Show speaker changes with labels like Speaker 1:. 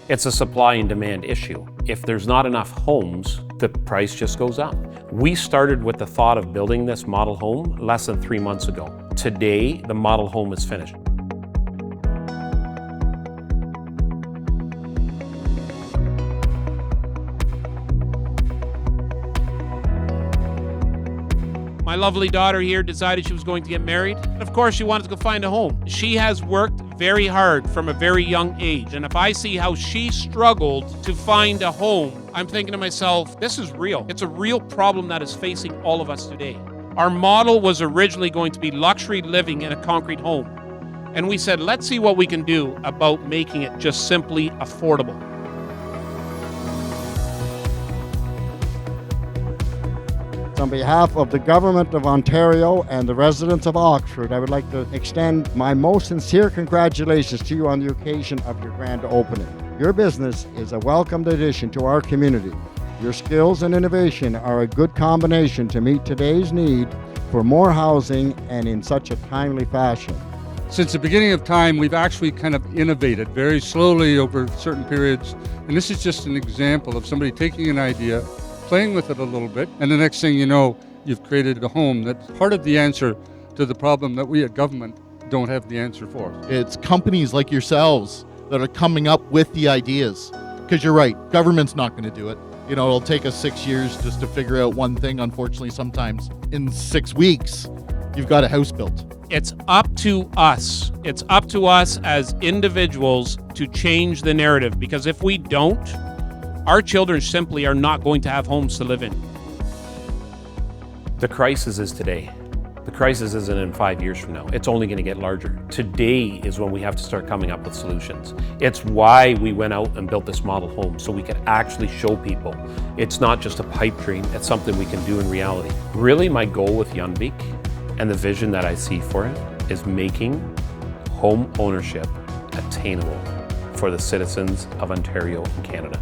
Speaker 1: It's a supply and demand issue. If there's not enough homes, the price just goes up. We started with the thought of building this model home less than 3 months ago. Today, the model home is finished.
Speaker 2: My lovely daughter here decided she was going to get married. And of course, she wanted to go find a home. She has worked very hard from a very young age. And if I see how she struggled to find a home, I'm thinking to myself, this is real. It's a real problem that is facing all of us today. Our model was originally going to be luxury living in a concrete home. And we said, let's see what we can do about making it just simply affordable.
Speaker 3: On behalf of the Government of Ontario and the residents of Oxford, I would like to extend my most sincere congratulations to you on the occasion of your grand opening. Your business is a welcomed addition to our community. Your skills and innovation are a good combination to meet today's need for more housing and in such a timely fashion.
Speaker 4: Since the beginning of time, we've actually kind of innovated very slowly over certain periods. And this is just an example of somebody taking an idea, playing with it a little bit, and the next thing you know, you've created a home that's part of the answer to the problem that we at government don't have the answer for.
Speaker 5: It's companies like yourselves that are coming up with the ideas. Because you're right, government's not going to do it. You know, it'll take us 6 years just to figure out one thing. Unfortunately, sometimes in 6 weeks, you've got a house built.
Speaker 2: It's up to us. It's up to us as individuals to change the narrative, because if we don't, our children simply are not going to have homes to live in.
Speaker 1: The crisis is today. The crisis isn't in 5 years from now. It's only going to get larger. Today is when we have to start coming up with solutions. It's why we went out and built this model home, so we could actually show people it's not just a pipe dream, it's something we can do in reality. Really, my goal with JanVeek and the vision that I see for it is making home ownership attainable for the citizens of Ontario and Canada.